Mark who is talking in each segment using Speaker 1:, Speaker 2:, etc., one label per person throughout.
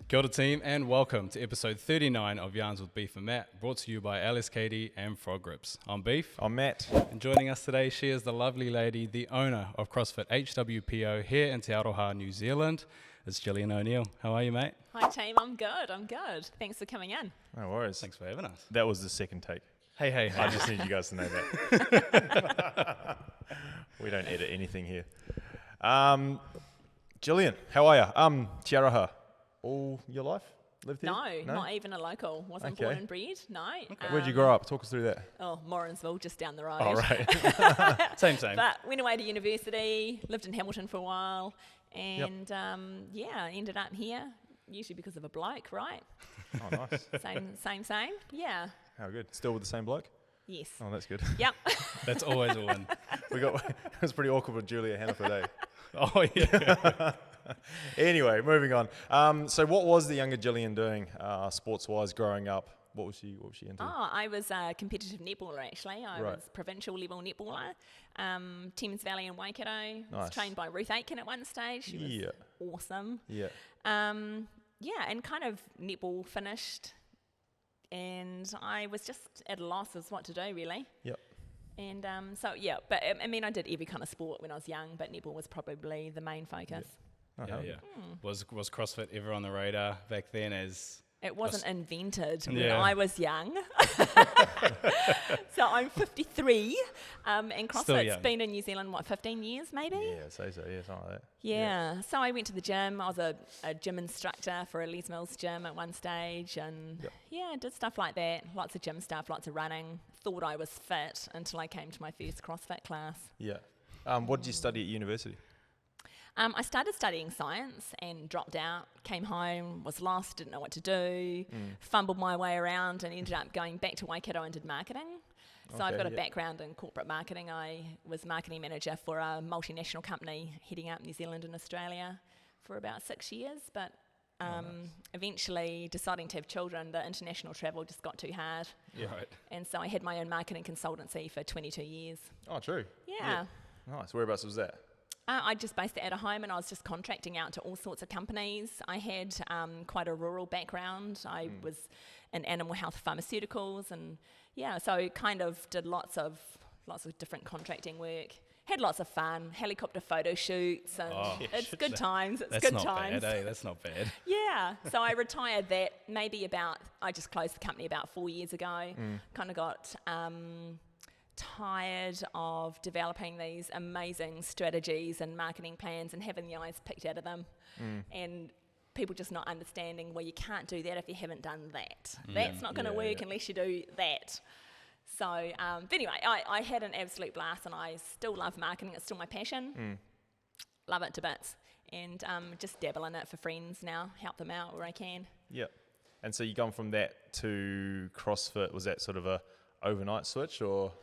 Speaker 1: Kia ora team and welcome to episode 39 of Yarns with Beef and Matt, brought to you by Alice Katie and Frog Grips. I'm Beef.
Speaker 2: I'm Matt.
Speaker 1: And joining us today, she is the lovely lady, the owner of CrossFit HWPO here in Te Aroha, New Zealand. It's Jillian O'Neill. How are you, mate?
Speaker 3: Hi team, I'm good. Thanks for coming in.
Speaker 2: No worries.
Speaker 1: Thanks for having us.
Speaker 2: That was the second take.
Speaker 1: Hey.
Speaker 2: I just need you guys to know that. We don't edit anything here. Jillian, how are you? Te Aroha. All your life? Lived here?
Speaker 3: No, not even a local. Wasn't born and bred, no. Okay.
Speaker 2: Where'd you grow up? Talk us through that.
Speaker 3: Oh, Morrinsville, just down the road.
Speaker 2: Oh, right.
Speaker 1: Same.
Speaker 3: But went away to university, lived in Hamilton for a while, and ended up here, usually because of a bloke, right?
Speaker 2: Oh, nice.
Speaker 3: Same. Yeah.
Speaker 2: How good. Still with the same bloke?
Speaker 3: Yes.
Speaker 2: Oh, that's good.
Speaker 3: Yep.
Speaker 1: That's always a win.
Speaker 2: It was pretty awkward with Julia Hannaford, eh?
Speaker 1: Oh, yeah.
Speaker 2: Anyway, moving on. So what was the younger Jillian doing sports-wise growing up? What was she into?
Speaker 3: Oh, I was a competitive netballer, actually. I was provincial level netballer. Thames Valley in Waikato. I was trained by Ruth Aitken at one stage. She was awesome.
Speaker 2: Yeah.
Speaker 3: And kind of netball finished. And I was just at a loss as what to do, really.
Speaker 2: Yep.
Speaker 3: And but I mean, I did every kind of sport when I was young, but netball was probably the main focus.
Speaker 1: Yeah. Was CrossFit ever on the radar back then as...
Speaker 3: It wasn't invented when
Speaker 1: Yeah.
Speaker 3: I was young. So I'm 53, and CrossFit's been in New Zealand, 15 years maybe?
Speaker 2: Yeah, say so, yeah, something like that.
Speaker 3: Yeah, so I went to the gym. I was a gym instructor for a Les Mills gym at one stage, and did stuff like that. Lots of gym stuff, lots of running. Thought I was fit until I came to my first CrossFit class.
Speaker 2: Yeah. What did you study at university?
Speaker 3: I started studying science and dropped out, came home, was lost, didn't know what to do, fumbled my way around and ended up going back to Waikato and did marketing. So I've got a background in corporate marketing. I was marketing manager for a multinational company heading up New Zealand and Australia for about 6 years, but eventually deciding to have children, the international travel just got too hard.
Speaker 1: Yeah, right.
Speaker 3: And so I had my own marketing consultancy for 22 years.
Speaker 2: Oh, true.
Speaker 3: Yeah.
Speaker 2: Nice. Whereabouts was that?
Speaker 3: I just based it at a home and I was just contracting out to all sorts of companies. I had quite a rural background. I was in animal health pharmaceuticals and so kind of did lots of different contracting work. Had lots of fun, helicopter photo shoots and it's good times.
Speaker 1: That's not bad, eh? That's not bad.
Speaker 3: Yeah, so I retired that I just closed the company about 4 years ago. Kind of got... tired of developing these amazing strategies and marketing plans and having the eyes picked out of them and people just not understanding, well, you can't do that if you haven't done that. That's not going to work unless you do that. So, but anyway, I had an absolute blast and I still love marketing. It's still my passion. Love it to bits. And just dabble in it for friends now, help them out where I can.
Speaker 2: Yeah. And so you gone from that to CrossFit. Was that sort of a overnight switch or...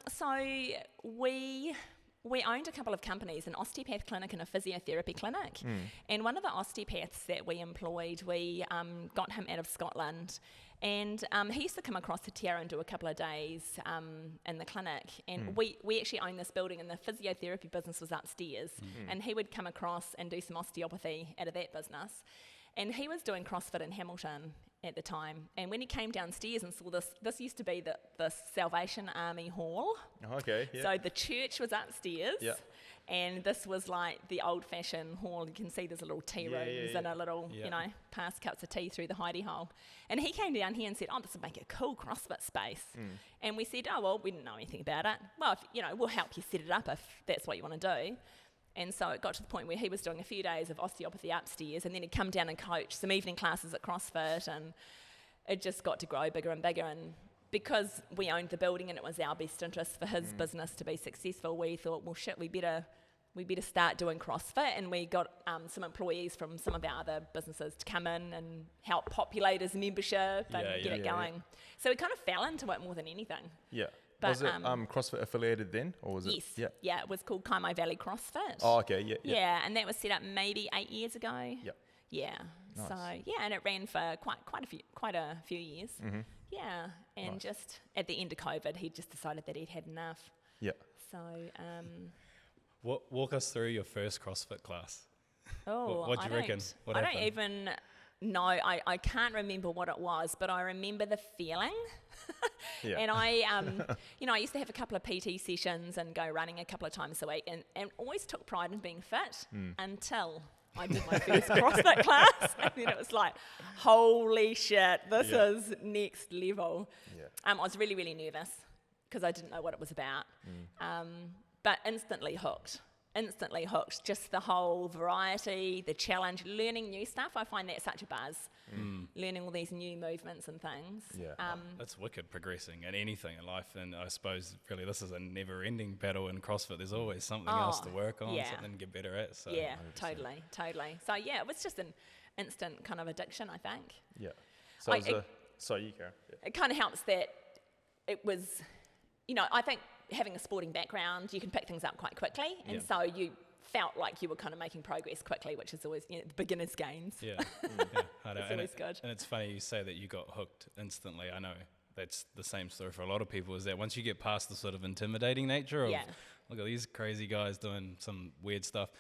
Speaker 3: So we owned a couple of companies, an osteopath clinic and a physiotherapy clinic. And one of the osteopaths that we employed, we got him out of Scotland. And he used to come across to Te Aroha and do a couple of days in the clinic. And we actually owned this building and the physiotherapy business was upstairs. And he would come across and do some osteopathy out of that business. And he was doing CrossFit in Hamilton at the time. And when he came downstairs and saw this used to be the Salvation Army Hall.
Speaker 2: Oh, okay, yeah.
Speaker 3: So the church was upstairs.
Speaker 2: Yeah.
Speaker 3: And this was like the old-fashioned hall. You can see there's a little tea rooms and a little, past cups of tea through the hidey hole. And he came down here and said, this would make a cool CrossFit space. And we said, we didn't know anything about it. Well, we'll help you set it up if that's what you want to do. And so it got to the point where he was doing a few days of osteopathy upstairs and then he'd come down and coach some evening classes at CrossFit and it just got to grow bigger and bigger. And because we owned the building and it was our best interest for his business to be successful, we thought, well, shit, we better start doing CrossFit. And we got some employees from some of our other businesses to come in and help populate his membership and get it going. Yeah. So we kind of fell into it more than anything.
Speaker 2: Yeah.
Speaker 3: But,
Speaker 2: was it CrossFit affiliated then, or was it?
Speaker 3: Yes. Yeah, it was called Kaimai Valley CrossFit.
Speaker 2: Oh, okay. Yeah.
Speaker 3: Yeah, and that was set up maybe 8 years ago.
Speaker 2: Yep.
Speaker 3: Yeah. Nice. So and it ran for quite a few years. Yeah, and just at the end of COVID, he just decided that he'd had enough.
Speaker 2: Yeah.
Speaker 3: So.
Speaker 1: Walk us through your first CrossFit class.
Speaker 3: Oh,
Speaker 1: what do you reckon? What happened?
Speaker 3: No, I can't remember what it was, but I remember the feeling.
Speaker 2: Yeah.
Speaker 3: And I, I used to have a couple of PT sessions and go running a couple of times a week, and always took pride in being fit until I did my first CrossFit class, and then it was like, holy shit, this is next level.
Speaker 2: Yeah.
Speaker 3: I was really, really nervous because I didn't know what it was about, but instantly hooked. Just the whole variety, the challenge, learning new stuff. I find that such a buzz, learning all these new movements and things.
Speaker 2: Yeah.
Speaker 1: That's wicked, progressing in anything in life, and I suppose really this is a never-ending battle in CrossFit. There's always something else to work on, something to get better at. So
Speaker 3: yeah,
Speaker 2: 100%.
Speaker 3: totally. So yeah, it was just an instant kind of addiction, I think.
Speaker 2: Yeah. So sorry, you go. Yeah.
Speaker 3: It kind of helps that it was, I think having a sporting background, you can pick things up quite quickly, and so you felt like you were kind of making progress quickly, which is always the beginner's games.
Speaker 1: Yeah, I know.
Speaker 3: It's always good.
Speaker 1: And it's funny you say that you got hooked instantly. I know that's the same story for a lot of people, is that once you get past the sort of intimidating nature of, look at these crazy guys doing some weird stuff,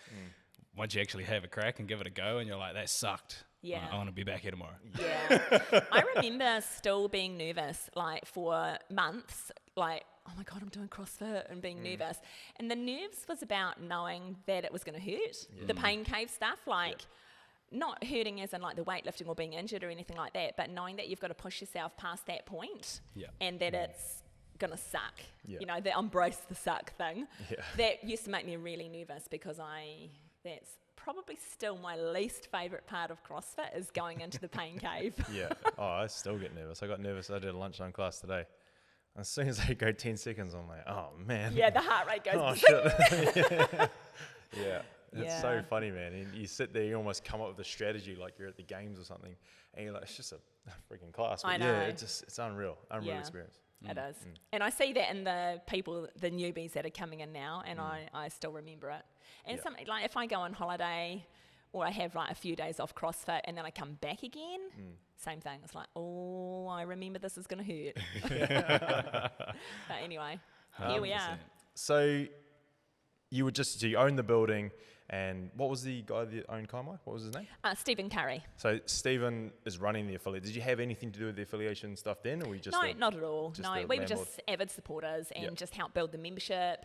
Speaker 1: once you actually have a crack and give it a go, and you're like, that sucked.
Speaker 3: Yeah.
Speaker 1: I want to be back here tomorrow.
Speaker 3: Yeah. I remember still being nervous, like for months, like, oh my God, I'm doing CrossFit, and being nervous. And the nerves was about knowing that it was going to hurt. The pain cave stuff, like not hurting as in like the weightlifting or being injured or anything like that, but knowing that you've got to push yourself past that point and that it's going to suck.
Speaker 2: Yeah.
Speaker 3: The embrace the suck thing.
Speaker 2: Yeah.
Speaker 3: That used to make me really nervous because that's probably still my least favourite part of CrossFit is going into the pain cave.
Speaker 2: Yeah. Oh, I still get nervous. I got nervous. I did a lunchtime class today. As soon as they go 10 seconds, I'm like, oh, man.
Speaker 3: Yeah, the heart rate goes.
Speaker 2: Oh, shit. Yeah. It's so
Speaker 3: Yeah.
Speaker 2: funny, man. And you sit there, you almost come up with a strategy like you're at the games or something. And you're like, it's just a freaking class. But
Speaker 3: I know.
Speaker 2: yeah, it's unreal. Unreal
Speaker 3: Yeah.
Speaker 2: experience.
Speaker 3: It is. And I see that in the newbies that are coming in now, and I still remember it. And something like if I go on holiday or I have like a few days off CrossFit and then I come back again, same thing. It's like, oh, I remember this is going to hurt. But anyway, here we are.
Speaker 2: So you own the building, and what was the guy that owned Kaimai? What was his name?
Speaker 3: Stephen Curry.
Speaker 2: So Stephen is running the affiliate. Did you have anything to do with the affiliation stuff then, or were you just
Speaker 3: No, not at all.
Speaker 2: just
Speaker 3: No,
Speaker 2: the
Speaker 3: we were
Speaker 2: landlord?
Speaker 3: just avid supporters and just helped build the membership,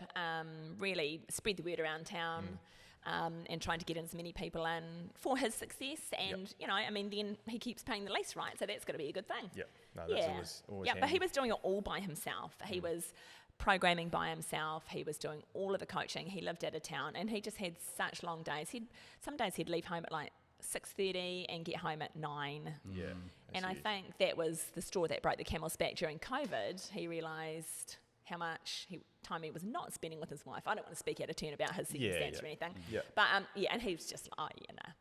Speaker 3: really spread the word around town, and trying to get as many people in for his success. And, then he keeps paying the lease, right? So that's got to be a good thing.
Speaker 2: Yeah. No, that's always
Speaker 3: Yeah, but
Speaker 2: handy.
Speaker 3: he was doing it all by himself. He was programming by himself. He was doing all of the coaching. He lived out of town, and he just had such long days. Some days he'd leave home at like 6:30 and get home at 9.
Speaker 2: Yeah.
Speaker 3: And I think that was the straw that broke the camel's back during COVID. He realised how much time he was not spending with his wife. I don't want to speak out of turn about his circumstance or anything.
Speaker 2: Yeah.
Speaker 3: But and he was just like,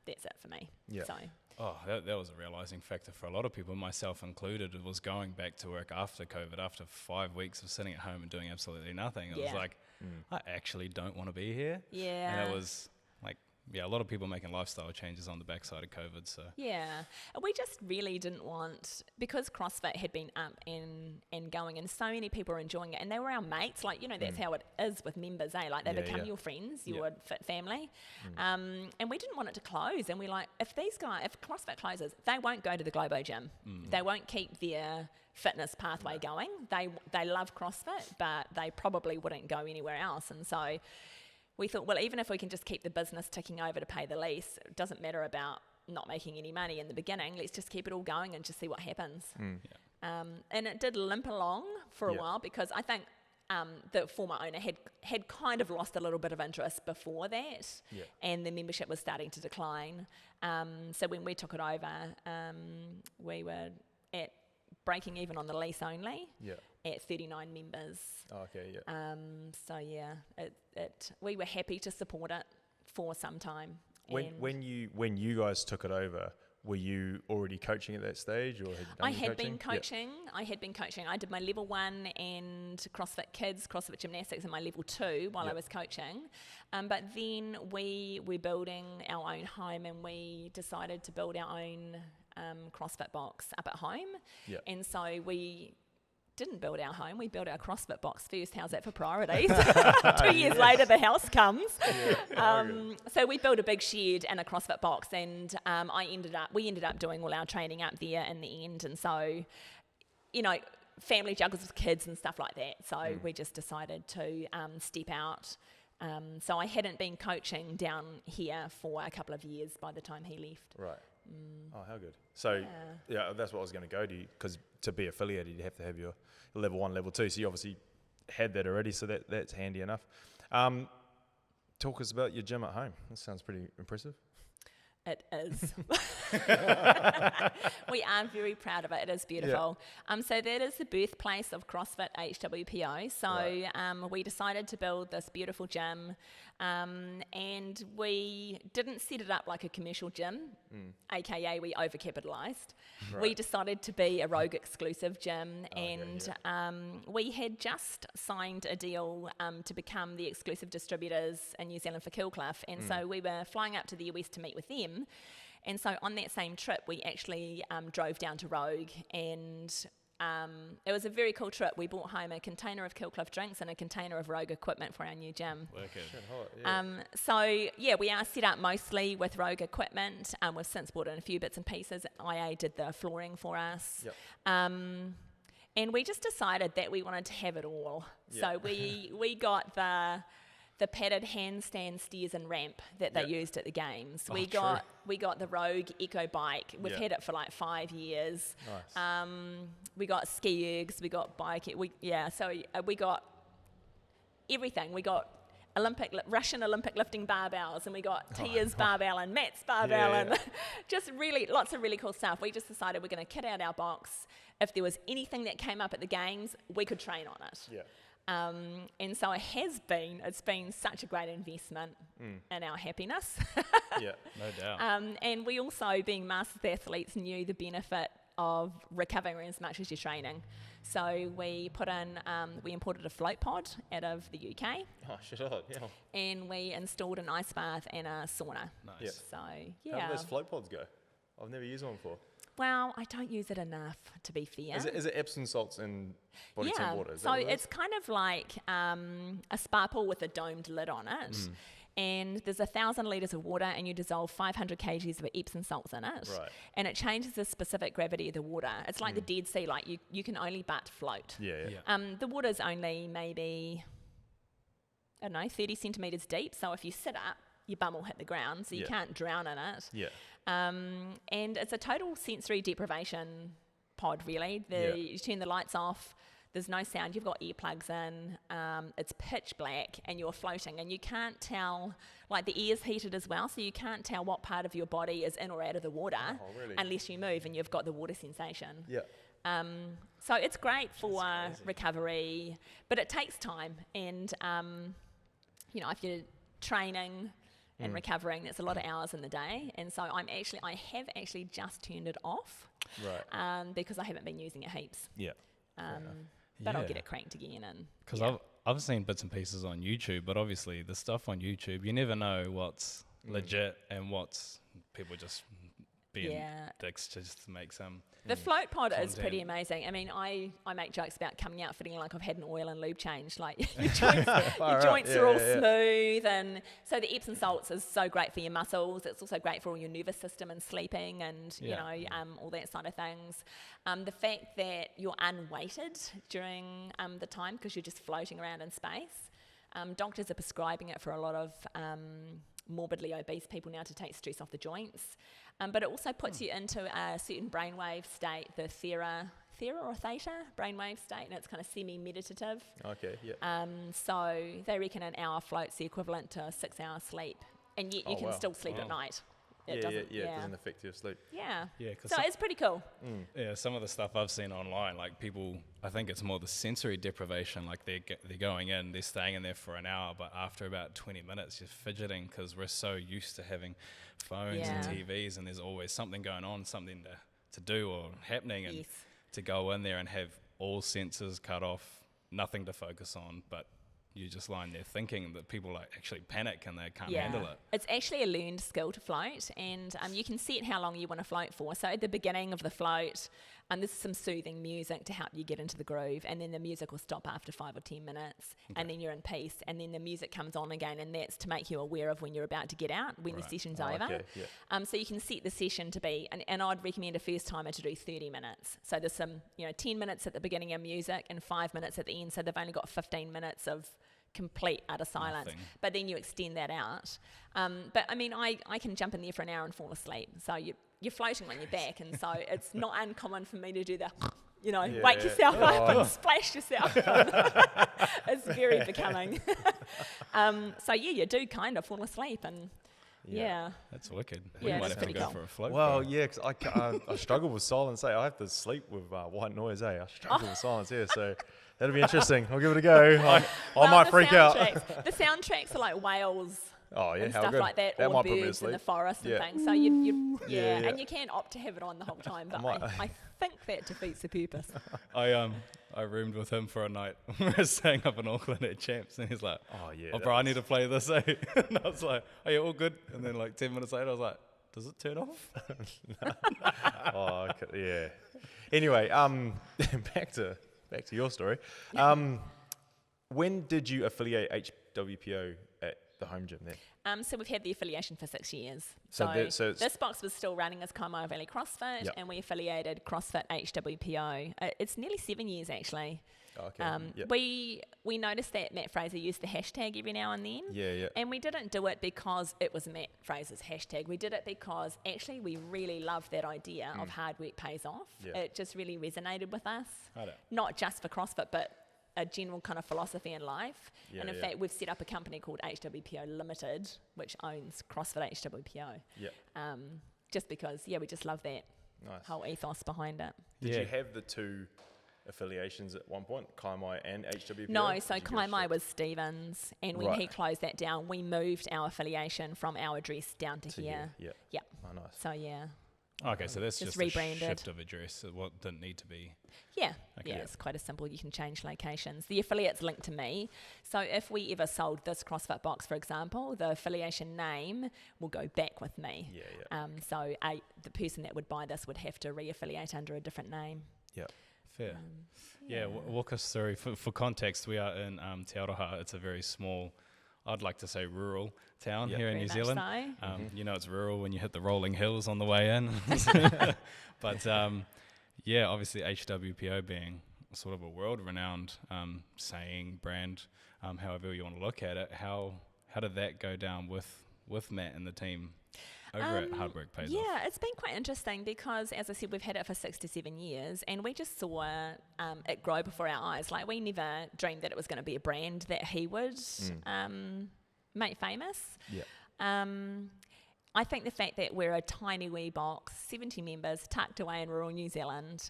Speaker 3: that's it for me.
Speaker 2: Yeah.
Speaker 3: So
Speaker 1: Oh, that was a realizing factor for a lot of people, myself included. It was going back to work after COVID, after 5 weeks of sitting at home and doing absolutely nothing. It was like, I actually don't want to be here.
Speaker 3: Yeah.
Speaker 1: And it was like, a lot of people making lifestyle changes on the backside of COVID. So
Speaker 3: yeah, we just really didn't want, because CrossFit had been up and going, and so many people were enjoying it, and they were our mates. Like, that's how it is with members, eh? Like they become your friends, your fit family. And we didn't want it to close. And we're like, if CrossFit closes, they won't go to the Globo gym. They won't keep their fitness pathway going. They love CrossFit, but they probably wouldn't go anywhere else. And so we thought, well, even if we can just keep the business ticking over to pay the lease, it doesn't matter about not making any money in the beginning. Let's just keep it all going and just see what happens. And it did limp along for a while, because I think the former owner had kind of lost a little bit of interest before that, and the membership was starting to decline. So when we took it over, we were at breaking even on the lease only at 39 members.
Speaker 2: Oh, okay, yeah.
Speaker 3: So we were happy to support it for some time.
Speaker 2: When you guys took it over, were you already coaching at that stage, or
Speaker 3: I had been coaching. I had been coaching. I did my level 1 and CrossFit Kids, CrossFit Gymnastics, and my level 2 while I was coaching. But then we were building our own home, and we decided to build our own CrossFit box up at home. And so we didn't build our home. We built our CrossFit box first. How's that for priorities? 2 years later, the house comes. So we built a big shed and a CrossFit box, and we ended up doing all our training up there in the end. And so, family juggles with kids and stuff like that. So we just decided to step out. So I hadn't been coaching down here for a couple of years by the time he left.
Speaker 2: Right. Oh, how good. So, yeah, that's what I was going to go to you, because to be affiliated, you have to have your level 1, level 2. So you obviously had that already, so that's handy enough. Talk us about your gym at home. That sounds pretty impressive.
Speaker 3: It is. We are very proud of it. It is beautiful. So that is the birthplace of CrossFit HWPO. So we decided to build this beautiful gym, and we didn't set it up like a commercial gym, aka we overcapitalized. Right. We decided to be a Rogue exclusive gym, we had just signed a deal to become the exclusive distributors in New Zealand for Killcliff, and so we were flying up to the US to meet with them. And so on that same trip, we actually drove down to Rogue, and it was a very cool trip. We brought home a container of Killcliff drinks and a container of Rogue equipment for our new gym. We are set up mostly with Rogue equipment. We've since brought in a few bits and pieces. IA did the flooring for us. And we just decided that we wanted to have it all. So we got the padded handstand stairs and ramp that they used at the games. We got the Rogue Eco bike. We've had it for like 5 years. Nice. We got ski ergs. We got bike. We got everything. We got Russian Olympic lifting barbells, and we got Tia's barbell and Matt's barbell, and just really lots of really cool stuff. We just decided we're going to kit out our box. If there was anything that came up at the games, we could train on it. Yeah. And so it's been such a great investment in our happiness.
Speaker 1: No doubt.
Speaker 3: And we also, being masters athletes, knew the benefit of recovering as much as you're training. So we imported a float pod out of the UK. Oh, shit, and we installed an ice bath and a sauna.
Speaker 1: Nice.
Speaker 3: So,
Speaker 2: How do those float pods go? I've never used one before.
Speaker 3: Well, I don't use it enough, to be fair.
Speaker 2: Is it Epsom salts and body temp water?
Speaker 3: So it's kind of like a spa pool with a domed lid on it. And there's 1,000 litres of water, and you dissolve 500 kgs of Epsom salts in it. Right. And it changes the specific gravity of the water. It's like the Dead Sea, like you can only but float. The water's only maybe, 30 centimetres deep. So if you sit up, your bum will hit the ground, so you can't drown in it. And it's a total sensory deprivation pod, really. You turn the lights off, there's no sound, you've got earplugs in, it's pitch black, and you're floating, and you can't tell, like the air's heated as well, so you can't tell what part of your body is in or out of the water unless you move and you've got the water sensation. So it's great for recovery, but it takes time, and if you're training and recovering, that's a lot of hours in the day, and so I have actually just turned it off, because I haven't been using it heaps. But I'll get it cranked again, and
Speaker 1: because I've seen bits and pieces on YouTube, but obviously the stuff on YouTube, you never know what's legit and what's people just being dicks just to make some.
Speaker 3: The float pod is pretty amazing. I mean, I make jokes about coming out feeling like I've had an oil and lube change. Like your joints are all smooth, and so the Epsom salts is so great for your muscles. It's also great for all your nervous system and sleeping, and all that side of things. The fact that you're unweighted during the time because you're just floating around in space. Doctors are prescribing it for a lot of morbidly obese people now to take stress off the joints. But it also puts you into a certain brainwave state, the theta or theta brainwave state, and it's kind of semi-meditative. So they reckon an hour float's the equivalent to a 6 hours sleep, and yet you can still sleep at night.
Speaker 2: It doesn't affect your sleep.
Speaker 3: So it's pretty cool.
Speaker 1: Some of the stuff I've seen online, like people, I think it's more the sensory deprivation, like they're going in, they're staying in there for an hour, but after about 20 minutes you're fidgeting because we're so used to having phones and TVs, and there's always something going on, something to do or happening, and to go in there and have all senses cut off, nothing to focus on, but you're just lying there thinking that people like actually panic and they can't handle it.
Speaker 3: It's actually a learned skill to float, and you can set how long you want to float for. So at the beginning of the float, And there's some soothing music to help you get into the groove, and then the music will stop after 5 or 10 minutes, and then you're in peace, and then the music comes on again, and that's to make you aware of when you're about to get out, when the session's over.
Speaker 2: Okay, yeah.
Speaker 3: So you can set the session to be, and I'd recommend a first timer to do 30 minutes. So there's some, 10 minutes at the beginning of music and 5 minutes at the end, so they've only got 15 minutes of complete utter silence.
Speaker 1: Nothing.
Speaker 3: But then you extend that out. But I mean, I can jump in there for an hour and fall asleep. So you're floating on your back, and so it's not uncommon for me to do the, wake yourself up and splash yourself. It's very becoming. So you do kind of fall asleep, and
Speaker 1: That's wicked.
Speaker 3: Yeah,
Speaker 1: We might
Speaker 3: it's
Speaker 1: have to
Speaker 3: pretty
Speaker 1: go
Speaker 3: cool.
Speaker 1: for a float.
Speaker 2: Well,
Speaker 1: bro.
Speaker 2: yeah, because I struggle with silence. I have to sleep with white noise. I struggle with silence here, so that'll be interesting. I'll give it a go. I might freak out.
Speaker 3: The soundtracks are like whales.
Speaker 2: Oh yeah,
Speaker 3: And
Speaker 2: how
Speaker 3: stuff
Speaker 2: good.
Speaker 3: like that,
Speaker 2: That
Speaker 3: or
Speaker 2: might put me to
Speaker 3: birds in
Speaker 2: sleep.
Speaker 3: the forest and
Speaker 2: Yeah.
Speaker 3: things. So you
Speaker 2: Yeah.
Speaker 3: and you can opt to have it on the whole time, but I think that defeats the purpose.
Speaker 1: I roomed with him for a night. We were staying up in Auckland at Champs, and he's like,
Speaker 2: Oh yeah.
Speaker 1: "Oh, bro, I need to play this." Eh? And I was like, "Oh, yeah, all good." And then like 10 minutes later, I was like, "Does it turn off?"
Speaker 2: Oh, okay, yeah. Anyway, back to your story. When did you affiliate HWPO at the home gym then?
Speaker 3: So we've had the affiliation for 6 years.
Speaker 2: So it's-
Speaker 3: this box was still running as Kaimai Valley CrossFit,
Speaker 2: Yep.
Speaker 3: and we affiliated CrossFit HWPO. It's nearly 7 years actually.
Speaker 2: Okay. Yep.
Speaker 3: We noticed that Matt Fraser used the hashtag every now and then.
Speaker 2: Yeah.
Speaker 3: And we didn't do it because it was Matt Fraser's hashtag. We did it because actually we really loved that idea of hard work pays off.
Speaker 2: Yeah.
Speaker 3: It just really resonated with us.
Speaker 1: Righto.
Speaker 3: Not just for CrossFit, but a general kind of philosophy in life.
Speaker 2: Yeah,
Speaker 3: and in
Speaker 2: yeah.
Speaker 3: fact, we've set up a company called HWPO Limited, which owns CrossFit HWPO.
Speaker 2: Yep.
Speaker 3: Just because, we just love that
Speaker 2: Nice.
Speaker 3: whole ethos behind it.
Speaker 2: Did
Speaker 1: Yeah.
Speaker 2: you have the two affiliations at one point, Kaimai and HWPO?
Speaker 3: No, so
Speaker 2: Did you go
Speaker 3: Kaimai
Speaker 2: straight
Speaker 3: was Stevens, and when
Speaker 2: Right.
Speaker 3: he closed that down, we moved our affiliation from our address down to here.
Speaker 2: Yeah.
Speaker 3: Yeah.
Speaker 2: Oh, nice.
Speaker 3: So yeah,
Speaker 1: Okay, so that's
Speaker 3: Just
Speaker 1: just
Speaker 3: rebranded.
Speaker 1: a shift of address. It didn't need to be.
Speaker 3: yeah,
Speaker 1: Okay.
Speaker 3: it's quite a simple. You can change locations. The affiliate's linked to me, so if we ever sold this CrossFit box, for example, the affiliation name will go back with me.
Speaker 2: Yeah.
Speaker 3: So the person that would buy this would have to re-affiliate under a different name.
Speaker 1: Fair. Walk us through. For context, we are in Te Aroha. It's a very small, I'd like to say rural town here in
Speaker 3: Very
Speaker 1: New
Speaker 3: much
Speaker 1: Zealand.
Speaker 3: so.
Speaker 1: You know, it's rural when you hit the rolling hills on the way in. But obviously HWPO being sort of a world-renowned saying, brand, however you want to look at it, how did that go down with Matt and the team over at Hard Work Pays Off?
Speaker 3: Yeah, it's been quite interesting because, as I said, we've had it for 6 to 7 years, and we just saw it grow before our eyes. Like, we never dreamed that it was going to be a brand that he would make famous.
Speaker 2: Yeah.
Speaker 3: I think the fact that we're a tiny wee box, 70 members, tucked away in rural New Zealand,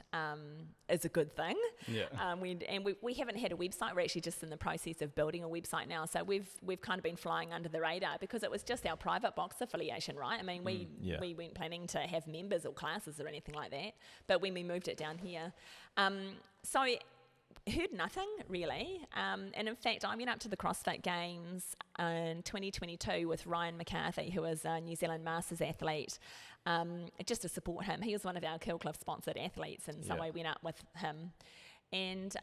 Speaker 3: is a good thing.
Speaker 1: Yeah.
Speaker 3: We haven't had a website. We're actually just in the process of building a website now. So we've kind of been flying under the radar because it was just our private box affiliation, right? I mean, we weren't planning to have members or classes or anything like that. But when we moved it down here, so heard nothing really, and in fact I went up to the CrossFit Games in 2022 with Ryan McCarthy, who is a New Zealand Masters athlete, just to support him. He was one of our Killcliff sponsored athletes, and so I went up with him, and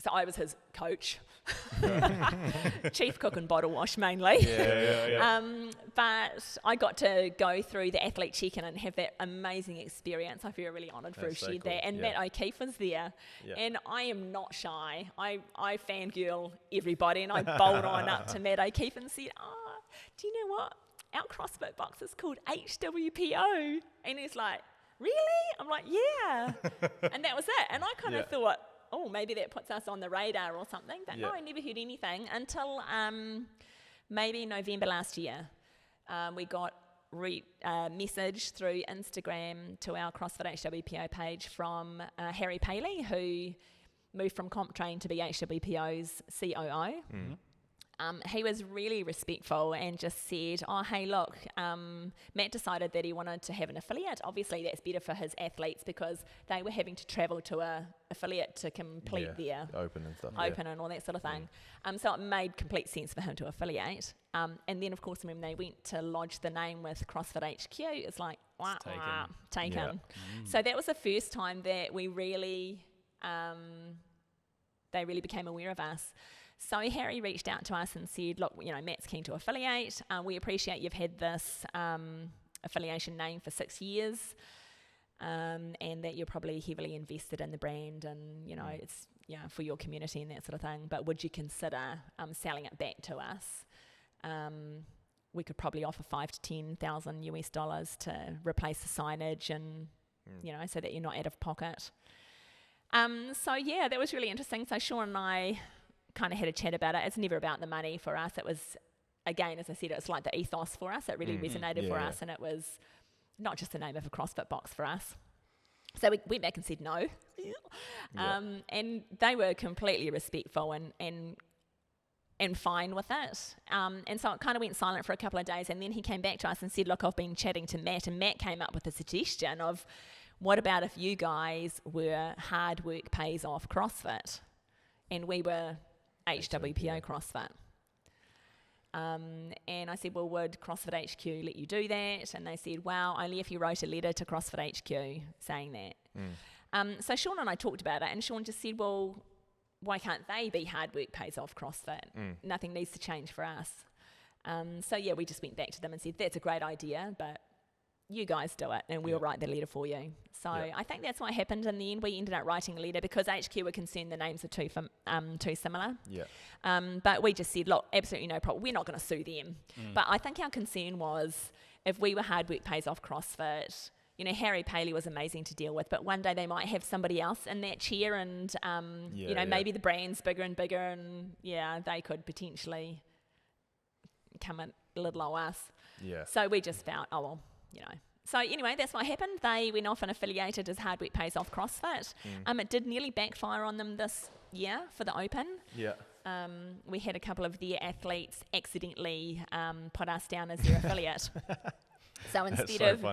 Speaker 3: so I was his coach, chief cook and bottle wash mainly. But I got to go through the athlete check-in and have that amazing experience. I feel really honoured for
Speaker 2: That's so
Speaker 3: shared
Speaker 2: cool.
Speaker 3: that. And Matt O'Keefe was there.
Speaker 2: Yeah.
Speaker 3: And I am not shy. I fangirl everybody, and I bowled on up to Matt O'Keefe and said, do you know what? Our CrossFit box is called HWPO. And he's like, really? I'm like, yeah. And that was it. And I kind of thought, maybe that puts us on the radar or something. But no, I never heard anything until maybe November last year. We got a message through Instagram to our CrossFit HWPO page from Harry Paley, who moved from Comp Train to be HWPO's COO. he was really respectful and just said, oh, hey, look, Matt decided that he wanted to have an affiliate. Obviously, that's better for his athletes because they were having to travel to a affiliate to complete their
Speaker 2: open and stuff.
Speaker 3: And all that sort of thing. So it made complete sense for him to affiliate. And then, of course, when they went to lodge the name with CrossFit HQ, it's like, taken. So that was the first time that we really, they really became aware of us. So Harry reached out to us and said, look, Matt's keen to affiliate. We appreciate you've had this affiliation name for 6 years and that you're probably heavily invested in the brand and, it's for your community and that sort of thing. But would you consider selling it back to us? We could probably offer $5,000 to $10,000 to replace the signage and, so that you're not out of pocket. That was really interesting. So Sean and I kind of had a chat about it. It's never about the money for us. It was, again, as I said, it's like the ethos for us. It really resonated for us, and it was not just the name of a CrossFit box for us. So we went back and said no. And they were completely respectful and fine with it. And so it kind of went silent for a couple of days, and then he came back to us and said, look, I've been chatting to Matt, and Matt came up with a suggestion of, what about if you guys were Hard Work Pays Off CrossFit? And we were HWPO CrossFit. And I said, well, would CrossFit HQ let you do that? And they said, well, only if you wrote a letter to CrossFit HQ saying that. So Sean and I talked about it, and Sean just said, well, why can't they be Hard Work Pays Off CrossFit? Nothing needs to change for us. We just went back to them and said, that's a great idea, but you guys do it and we'll write the letter for you. So I think that's what happened in the end. We ended up writing a letter because HQ were concerned the names are too similar. But we just said, look, absolutely no problem. We're not going to sue them. But I think our concern was if we were Hard Work Pays Off CrossFit, Harry Paley was amazing to deal with, but one day they might have somebody else in that chair and, maybe the brand's bigger and bigger and, they could potentially come a little on us. So we just felt, So anyway, that's what happened. They went off and affiliated as Hard Work Pays Off CrossFit. It did nearly backfire on them this year for the Open. We had a couple of their athletes accidentally put us down as their affiliate. So instead of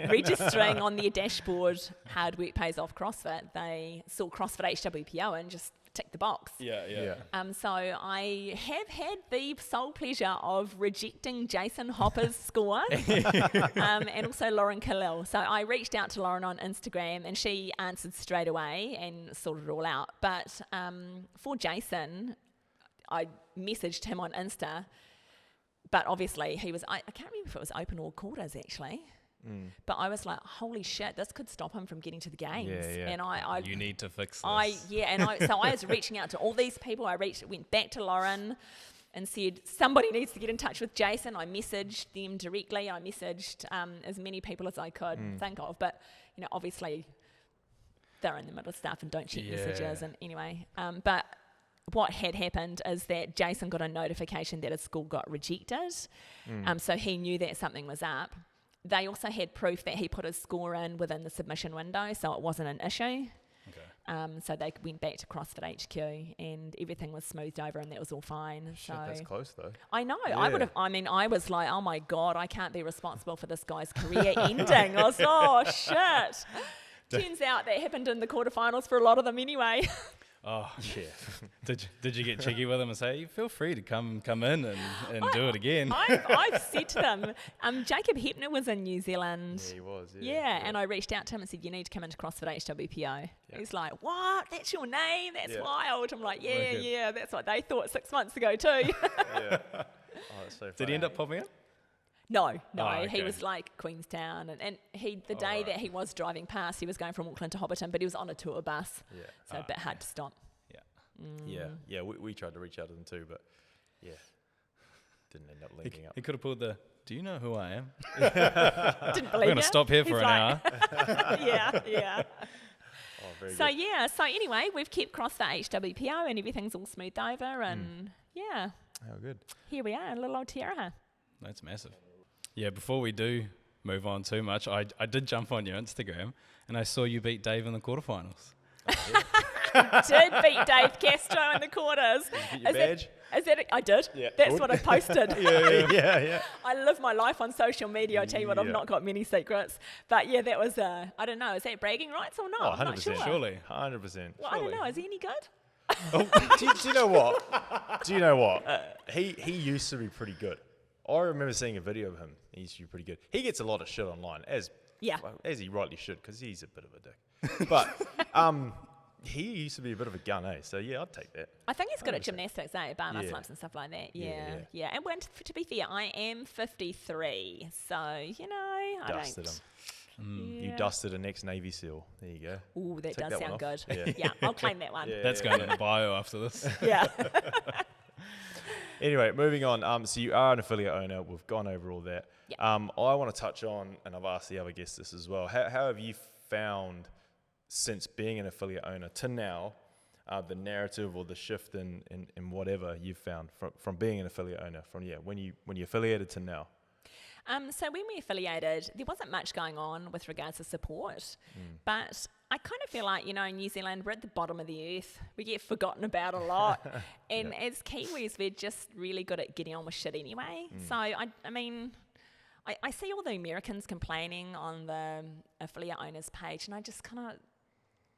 Speaker 3: registering on their dashboard Hard Work Pays Off CrossFit, they saw CrossFit HWPO and just ticked the box. So I have had the sole pleasure of rejecting Jason Hopper's score and also Lauren Khalil. So I reached out to Lauren on Instagram and she answered straight away and sorted it all out. But for Jason, I messaged him on Insta. But obviously he was, I can't remember if it was open or quarters actually. But I was like, holy shit, this could stop him from getting to the games. And
Speaker 1: you need to fix this.
Speaker 3: So I was reaching out to all these people. Went back to Lauren and said, somebody needs to get in touch with Jason. I messaged them directly. I messaged as many people as I could think of. But, obviously they're in the middle of stuff and don't check messages. And anyway, but what had happened is that Jason got a notification that his school got rejected. So he knew that something was up. They also had proof that he put his score in within the submission window, so it wasn't an issue. So they went back to CrossFit HQ and everything was smoothed over and that was all fine.
Speaker 2: Shit, that's close though.
Speaker 3: I know. I was like, oh my God, I can't be responsible for this guy's career ending. I was like, oh shit. Turns out that happened in the quarterfinals for a lot of them anyway.
Speaker 1: Oh yeah. Did you get cheeky with them and say, feel free to come in and do it again?
Speaker 3: I've said to them, Jacob Hepner was in New Zealand.
Speaker 2: Yeah, he was.
Speaker 3: And I reached out to him and said, you need to come into CrossFit HWPO. He's like, what? That's your name? That's wild. I'm like, yeah, that's what they thought 6 months ago too.
Speaker 2: Oh, that's so funny.
Speaker 1: Did he end up popping in?
Speaker 3: No, he was like Queenstown, and the day that he was driving past, he was going from Auckland to Hobbiton, but he was on a tour bus, so a bit hard to stop.
Speaker 2: We tried to reach out to them too, but didn't end up linking up.
Speaker 1: He could have pulled the, do you know who I am?
Speaker 3: Didn't believe
Speaker 1: We're going to stop here for an hour.
Speaker 3: Yeah.
Speaker 2: Oh, very
Speaker 3: so
Speaker 2: good.
Speaker 3: So anyway, we've kept CrossFit HWPO and everything's all smoothed over, and
Speaker 2: how good.
Speaker 3: here we are, a little old Tiaraha.
Speaker 1: That's massive. Yeah, before we do move on too much, I did jump on your Instagram and I saw you beat Dave in the quarterfinals.
Speaker 3: Did beat Dave Castro in the quarters.
Speaker 2: Did you get your badge?
Speaker 3: Is that it? I did.
Speaker 2: Yeah.
Speaker 3: That's what I posted.
Speaker 2: yeah.
Speaker 3: I live my life on social media. I tell you what, I've not got many secrets. But yeah, that was, I don't know, is that bragging rights or not?
Speaker 2: Oh, 100%.
Speaker 3: I'm not sure.
Speaker 1: Surely.
Speaker 2: 100%.
Speaker 3: Well, I don't know. Is he any good?
Speaker 2: Do you know what? Do you know what? He used to be pretty good. I remember seeing a video of him. He used to be pretty good. He gets a lot of shit online, as he rightly should, because he's a bit of a dick. But he used to be a bit of a gun, eh? So yeah, I'd take that.
Speaker 3: I think he's good
Speaker 2: 100%.
Speaker 3: at gymnastics, bar muscle ups and stuff like that. Yeah. And when, to be fair, I am 53, so I
Speaker 2: Dusted
Speaker 3: don't.
Speaker 2: him. You dusted an ex-Navy SEAL. There you go.
Speaker 3: Ooh, that
Speaker 2: Take
Speaker 3: does
Speaker 2: that
Speaker 3: sound good.
Speaker 2: Yeah.
Speaker 3: I'll claim that one.
Speaker 1: That's going in the bio after this.
Speaker 3: Yeah.
Speaker 2: Anyway, moving on. So you are an affiliate owner. We've gone over all that.
Speaker 3: Yep.
Speaker 2: I want to touch on, and I've asked the other guests this as well. How have you found, since being an affiliate owner to now, the narrative or the shift in whatever you've found from being an affiliate owner from when you affiliated to now?
Speaker 3: So when we affiliated, there wasn't much going on with regards to support, but I kind of feel like, in New Zealand, we're at the bottom of the earth. We get forgotten about a lot. And as Kiwis, we're just really good at getting on with shit anyway. So, I mean, I see all the Americans complaining on the affiliate owners page, and I just kind of,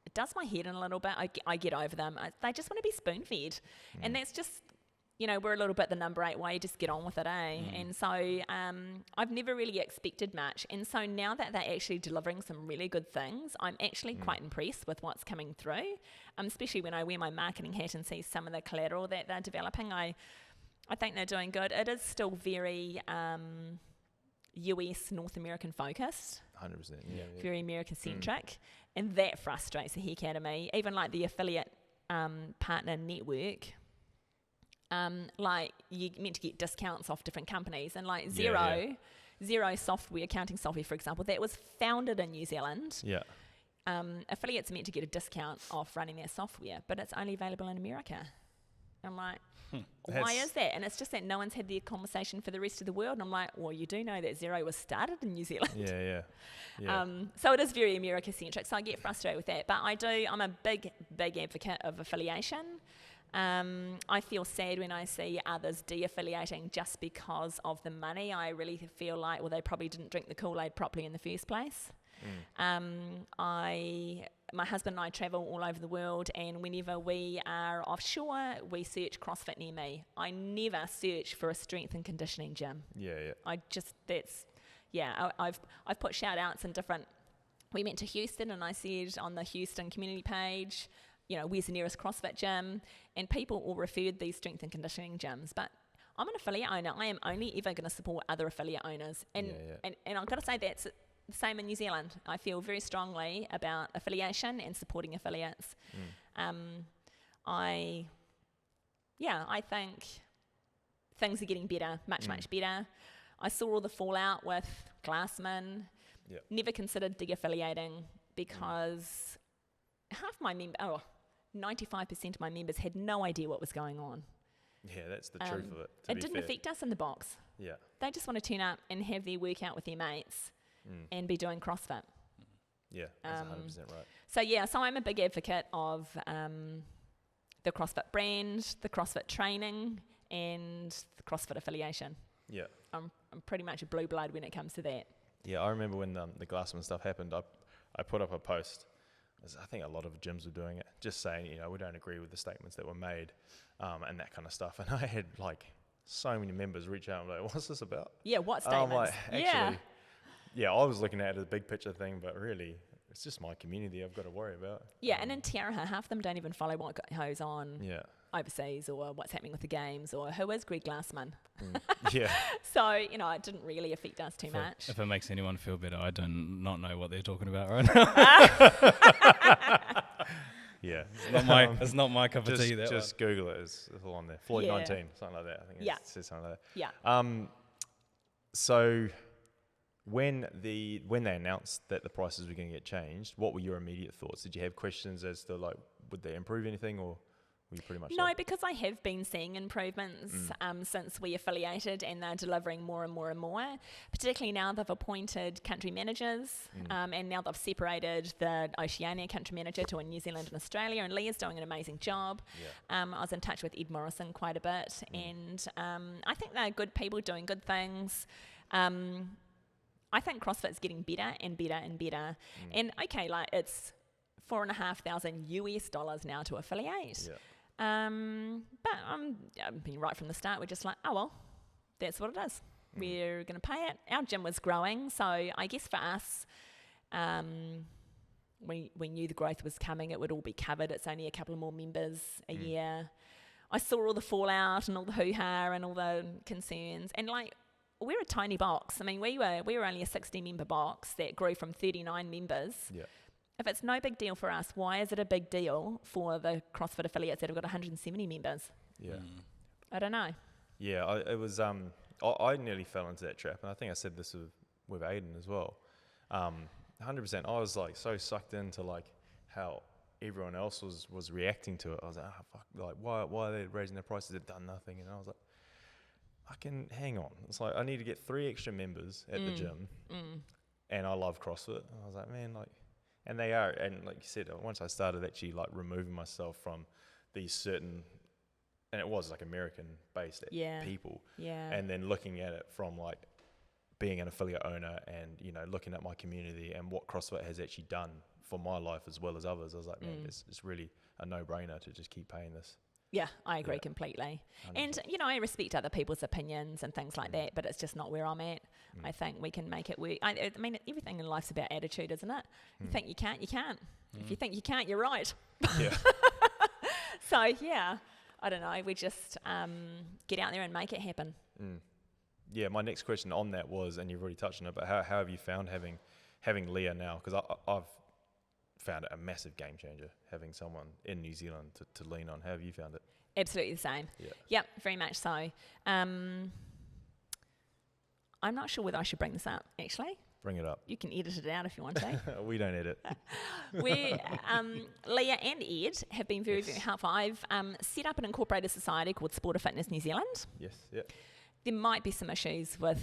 Speaker 3: it does my head in a little bit. I get over them. They just want to be spoon-fed. And that's just, we're a little bit the number 8 way, just get on with it, eh? And so I've never really expected much. And so now that they're actually delivering some really good things, I'm actually quite impressed with what's coming through, especially when I wear my marketing hat and see some of the collateral that they're developing. I think they're doing good. It is still very US, North American focused.
Speaker 2: 100%.
Speaker 3: Very American-centric. And that frustrates the heck out of me. Even like the affiliate partner network, like you're meant to get discounts off different companies, and like Xero software, accounting software, for example, that was founded in New Zealand.
Speaker 2: Yeah.
Speaker 3: Affiliates are meant to get a discount off running their software, but it's only available in America. I'm like, why is that? And it's just that no one's had the conversation for the rest of the world. And I'm like, well, you do know that Xero was started in New Zealand.
Speaker 2: Yeah.
Speaker 3: So it is very America-centric, so I get frustrated with that. But I'm a big advocate of affiliation. I feel sad when I see others de-affiliating just because of the money. I really feel like, well, they probably didn't drink the Kool-Aid properly in the first place. My husband and I travel all over the world, and whenever we are offshore, we search CrossFit near me. I never search for a strength and conditioning gym. I've put shout outs in different, we went to Houston, and I said on the Houston community page, where's the nearest CrossFit gym? And people all referred these strength and conditioning gyms. But I'm an affiliate owner. I am only ever going to support other affiliate owners. And I've got to say that's the same in New Zealand. I feel very strongly about affiliation and supporting affiliates. I think things are getting better, much better. I saw all the fallout with Glassman. Never considered de-affiliating because 95% of my members had no idea what was going on.
Speaker 2: Yeah, that's the truth of it.
Speaker 3: It didn't affect us in the box.
Speaker 2: Yeah.
Speaker 3: They just want to turn up and have their workout with their mates and be doing CrossFit.
Speaker 2: Yeah, that's 100% right.
Speaker 3: So I'm a big advocate of the CrossFit brand, the CrossFit training, and the CrossFit affiliation.
Speaker 2: Yeah.
Speaker 3: I'm pretty much a blue blood when it comes to that.
Speaker 2: Yeah, I remember when the Glassman stuff happened, I put up a post. I think a lot of gyms were doing it, just saying, we don't agree with the statements that were made and that kind of stuff. And I had so many members reach out and be like, what's this about?
Speaker 3: Yeah, what statements?
Speaker 2: I was looking at it as a big picture thing, but really, it's just my community I've got to worry about.
Speaker 3: Yeah, and in Te Araha, half of them don't even follow what goes on overseas or what's happening with the games or who is Greg Glassman. So, it didn't really affect us too much.
Speaker 1: If it makes anyone feel better, I do not know what they're talking about right now. It's not my cup of tea.
Speaker 2: Just Google it. It's all on there. Floyd 19, something like that. I think it says something like that.
Speaker 3: Yeah.
Speaker 2: So when they announced that the prices were going to get changed, what were your immediate thoughts? Did you have questions as to would they improve anything, or Were you pretty much
Speaker 3: No, because I have been seeing improvements since we affiliated, and they're delivering more and more and more, particularly now they've appointed country managers, and now they've separated the Oceania country manager to a New Zealand and Australia, and Leah's doing an amazing job. I was in touch with Ed Morrison quite a bit, and I think they're good people doing good things. I think CrossFit's getting better and better and better. And okay, like it's $4,500 US now to affiliate. But I've been right from the start, we're just like, oh well, that's what it is. We're going to pay it. Our gym was growing, so I guess for us, we knew the growth was coming. It would all be covered. It's only a couple of more members a year. I saw all the fallout and all the hoo-ha and all the concerns, and like, we're a tiny box. I mean, we were only a 60-member box that grew from 39 members. If it's no big deal for us, why is it a big deal for the CrossFit affiliates that have got 170 members? I don't know.
Speaker 2: It was. I nearly fell into that trap, and I think I said this with Aiden as well. 100%. I was like so sucked into like how everyone else was reacting to it. I was like, fuck, like why are they raising their prices? They've done nothing, and I was like, I can hang on. It's like I need to get 3 extra members at the gym, and I love CrossFit. And I was like, man, like. And they are, and like you said, once I started actually like removing myself from these certain, and it was like American-based people, and then looking at it from like being an affiliate owner, and you know looking at my community and what CrossFit has actually done for my life as well as others. I was like, man, it's really a no-brainer to just keep paying this.
Speaker 3: Yeah, I agree completely. 100%. And, you know, I respect other people's opinions and things like that, but it's just not where I'm at. I think we can make it work. I mean, everything in life's about attitude, isn't it? You think you can't, you can't. If you think you can't, you're right. So, yeah, I don't know. We just get out there and make it happen.
Speaker 2: Yeah, my next question on that was, and you've already touched on it, but how have you found having Leah now? Because I've found it a massive game changer having someone in New Zealand to lean on. How have you found it?
Speaker 3: Absolutely the same. Yep, very much so. I'm not sure whether I should bring this up, actually.
Speaker 2: Bring it up.
Speaker 3: You can edit it out if you want to.
Speaker 2: We don't edit.
Speaker 3: Leah and Ed have been very, very helpful. I've set up an incorporated society called Sport of Fitness New Zealand. There might be some issues with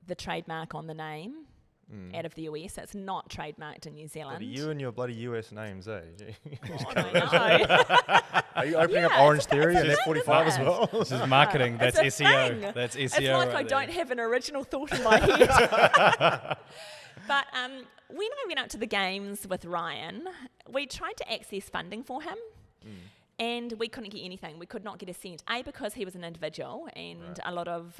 Speaker 3: the trademark on the name. Out of the US, it's not trademarked in New Zealand.
Speaker 2: Bloody you and your bloody US names, eh?
Speaker 3: I know.
Speaker 2: Are you opening up Orange Theory and F45 as well?
Speaker 1: This is marketing. That's SEO. That's SEO.
Speaker 3: It's like
Speaker 1: right
Speaker 3: I
Speaker 1: there.
Speaker 3: don't have an original thought in my head. But when I went up to the games with Ryan, we tried to access funding for him. And we couldn't get anything. We could not get a cent. A, because he was an individual, and a lot of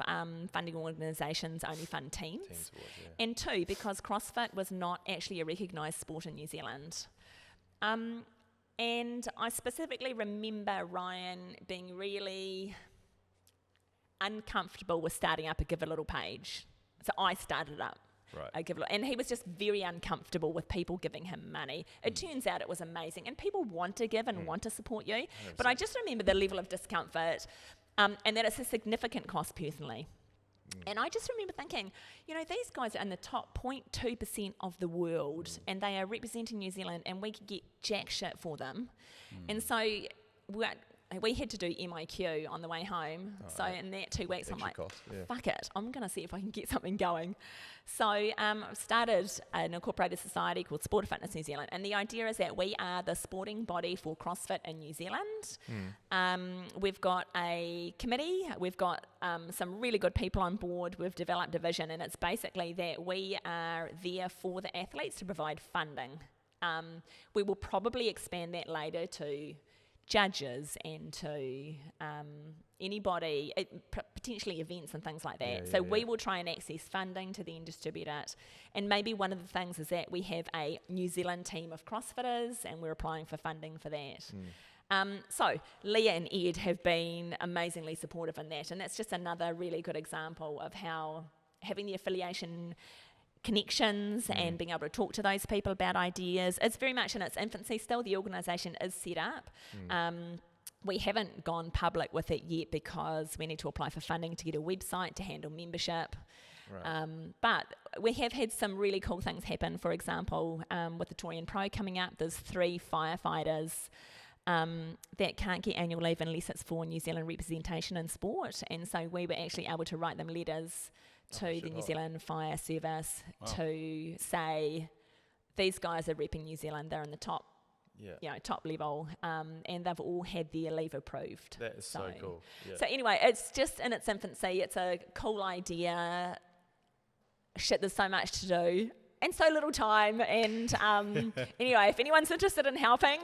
Speaker 3: funding organisations only fund teams. And 2, because CrossFit was not actually a recognised sport in New Zealand. And I specifically remember Ryan being really uncomfortable with starting up a Give a Little page. So I started up. And he was just very uncomfortable with people giving him money. It turns out it was amazing, and people want to give and want to support you. 100%. But I just remember the level of discomfort, and that it's a significant cost personally. And I just remember thinking, you know, these guys are in the top 0.2% of the world, and they are representing New Zealand, and we could get jack shit for them. And so we had to do MIQ on the way home. In that 2 weeks, I'm like, fuck it. I'm going to see if I can get something going. So I started an incorporated society called Sport of Fitness New Zealand. And the idea is that we are the sporting body for CrossFit in New Zealand. We've got a committee. We've got some really good people on board. We've developed a vision. And it's basically that we are there for the athletes to provide funding. We will probably expand that later to judges and to anybody, potentially events and things like that. We will try and access funding to then distribute it. And maybe one of the things is that we have a New Zealand team of CrossFitters, and we're applying for funding for that. So Leah and Ed have been amazingly supportive in that, and that's just another really good example of how having the affiliation connections and being able to talk to those people about ideas. It's very much in its infancy still. The organisation is set up. We haven't gone public with it yet because we need to apply for funding to get a website to handle membership. But we have had some really cool things happen. For example, with the Torian Pro coming up, there's 3 firefighters that can't get annual leave unless it's for New Zealand representation in sport. And so we were actually able to write them letters to the New Zealand Fire Service to say, these guys are repping New Zealand, they're in the top, top level, and they've all had their leave approved.
Speaker 2: That is so cool. Yeah.
Speaker 3: So anyway, it's just in its infancy. It's a cool idea. Shit, there's so much to do and so little time. And anyway, if anyone's interested in helping,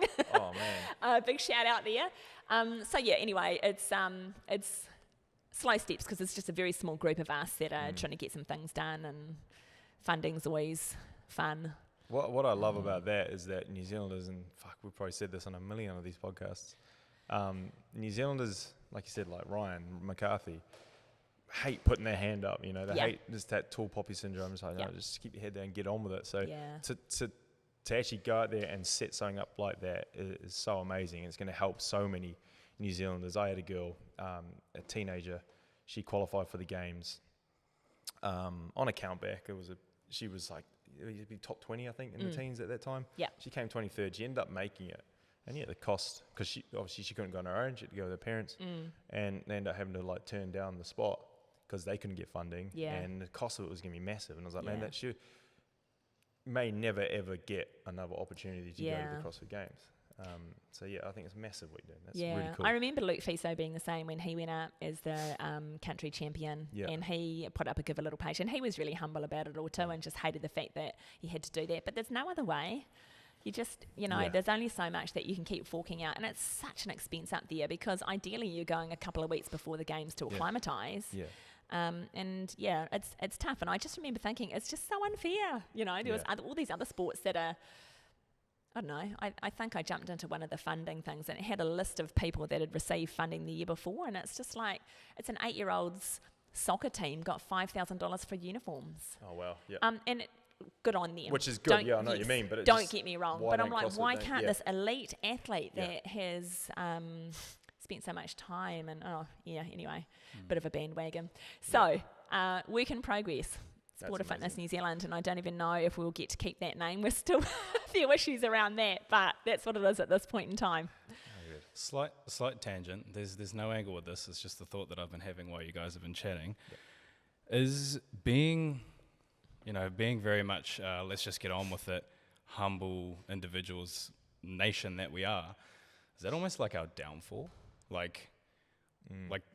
Speaker 3: big shout out there. Anyway, it's slow steps because it's just a very small group of us that are trying to get some things done, and funding's always fun.
Speaker 2: What I love about that is that New Zealanders, and we've probably said this on a million of these podcasts, New Zealanders, like you said, like Ryan McCarthy, hate putting their hand up, they hate just that tall poppy syndrome. It's like, no, just keep your head down and get on with it. So to actually go out there and set something up like that is so amazing. It's going to help so many New Zealanders. I had a girl, a teenager, she qualified for the games on a countback. She was like, it'd be top 20, I think, in the teens at that time. Yeah. She came 23rd. She ended up making it. And the cost, because she couldn't go on her own. She had to go with her parents. And they ended up having to turn down the spot because they couldn't get funding. Yeah. And the cost of it was going to be massive. And I was like, man, that she may never, ever get another opportunity to go to the CrossFit Games. I think it's massive what you're doing. That's really cool.
Speaker 3: I remember Luke Fiso being the same when he went up as the country champion, and he put up a Give a Little page, and he was really humble about it all too, and just hated the fact that he had to do that. But there's no other way. You just, there's only so much that you can keep forking out, and it's such an expense up there because ideally you're going a couple of weeks before the games to acclimatise. Yeah. It's tough, and I just remember thinking it's just so unfair. There was all these other sports that are, I don't know, I think I jumped into one of the funding things and it had a list of people that had received funding the year before, and it's just like, it's an 8-year-old's soccer team got $5,000 for uniforms.
Speaker 2: Oh, wow. Yeah.
Speaker 3: Good on them.
Speaker 2: Which is good, I know what you mean. But
Speaker 3: don't get me wrong. But I'm like, why can't this elite athlete that has spent so much time and, anyway, bit of a bandwagon. So, work in progress. Sport of Fitness New Zealand, and I don't even know if we'll get to keep that name. We're still a few issues around that, but that's what it is at this point in time.
Speaker 1: Slight tangent. There's no angle with this. It's just the thought that I've been having while you guys have been chatting. Is being very much, let's just get on with it, humble individuals, nation that we are, is that almost like our downfall? Like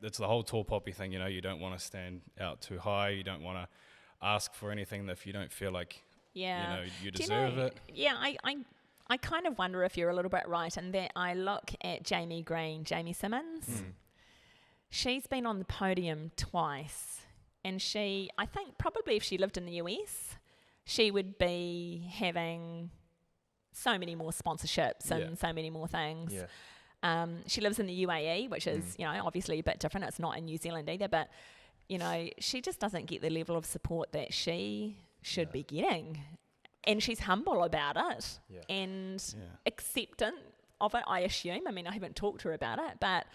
Speaker 1: it's the whole tall poppy thing, you don't want to stand out too high, you don't want to ask for anything if you don't feel like you deserve it. Yeah,
Speaker 3: I kind of wonder if you're a little bit right in that I look at Jamie Simmons. She's been on the podium twice, and I think probably if she lived in the US, she would be having so many more sponsorships and so many more things. She lives in the UAE, which is obviously a bit different. It's not in New Zealand either, but she just doesn't get the level of support that she should be getting. And she's humble about it and acceptant of it, I assume. I mean, I haven't talked to her about it, but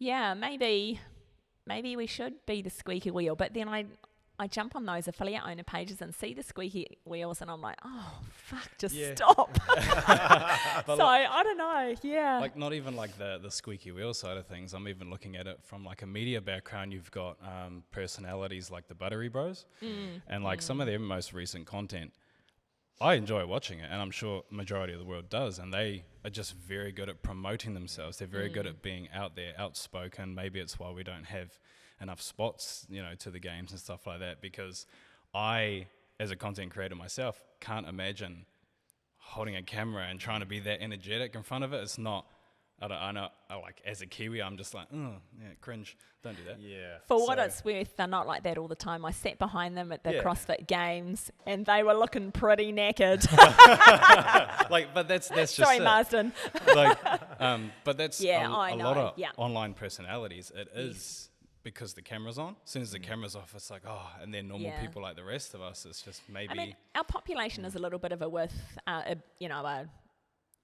Speaker 3: maybe we should be the squeaky wheel. But then I jump on those affiliate owner pages and see the squeaky wheels, and I'm like, oh, fuck, just stop. So, I don't know,
Speaker 1: Like, not even like the squeaky wheel side of things. I'm even looking at it from like a media background. You've got personalities like the Buttery Bros, and like some of their most recent content, I enjoy watching it, and I'm sure majority of the world does, and they are just very good at promoting themselves. They're very good at being out there, outspoken. Maybe it's why we don't have enough spots, to the games and stuff like that, because I, as a content creator myself, can't imagine holding a camera and trying to be that energetic in front of it. It's not, I know, like, as a Kiwi, I'm just like, cringe, don't do that.
Speaker 2: Yeah.
Speaker 3: For what it's worth, they're not like that all the time. I sat behind them at the CrossFit Games, and they were looking pretty knackered.
Speaker 1: But that's just
Speaker 3: sorry,
Speaker 1: it.
Speaker 3: Marsden.
Speaker 1: But that's a lot of online personalities. It is because the camera's on. As soon as the camera's off, it's like, and then normal people like the rest of us, it's just maybe.
Speaker 3: I mean, our population is a little bit of a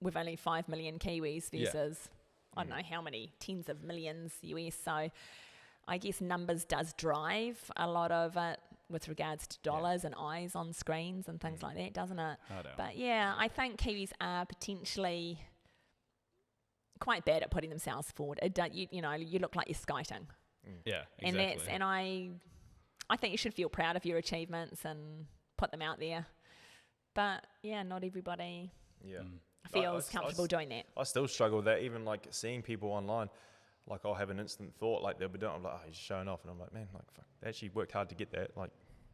Speaker 3: with only 5 million Kiwis versus I don't know how many tens of millions US. So I guess numbers does drive a lot of it with regards to dollars and eyes on screens and things like that, doesn't it? But I think Kiwis are potentially quite bad at putting themselves forward. You look like you're skating.
Speaker 1: Yeah, exactly.
Speaker 3: And I think you should feel proud of your achievements and put them out there. But yeah, not everybody feels comfortable doing that.
Speaker 2: I still struggle with that, even like seeing people online. Like I'll have an instant thought, like they'll be doing, I'm like, oh, he's showing off, and I'm like, man, like fuck, they actually worked hard to get that. Like,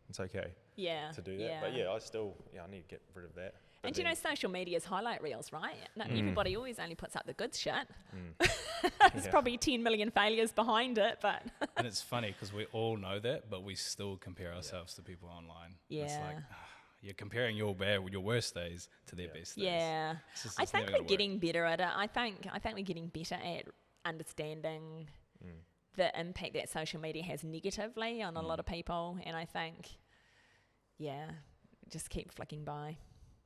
Speaker 2: it's okay.
Speaker 3: Yeah.
Speaker 2: To do that, but I need to get rid of that. But
Speaker 3: and you know, social media's highlight reels, right? Not everybody always only puts up the good shit. There's probably 10 million failures behind it, but.
Speaker 1: And it's funny because we all know that, but we still compare ourselves to people online.
Speaker 3: Yeah.
Speaker 1: It's like, you're comparing your worst days to their best days.
Speaker 3: Yeah. I think we're getting better at it. I think we're getting better at understanding the impact that social media has negatively on a lot of people, and I think just keep flicking by.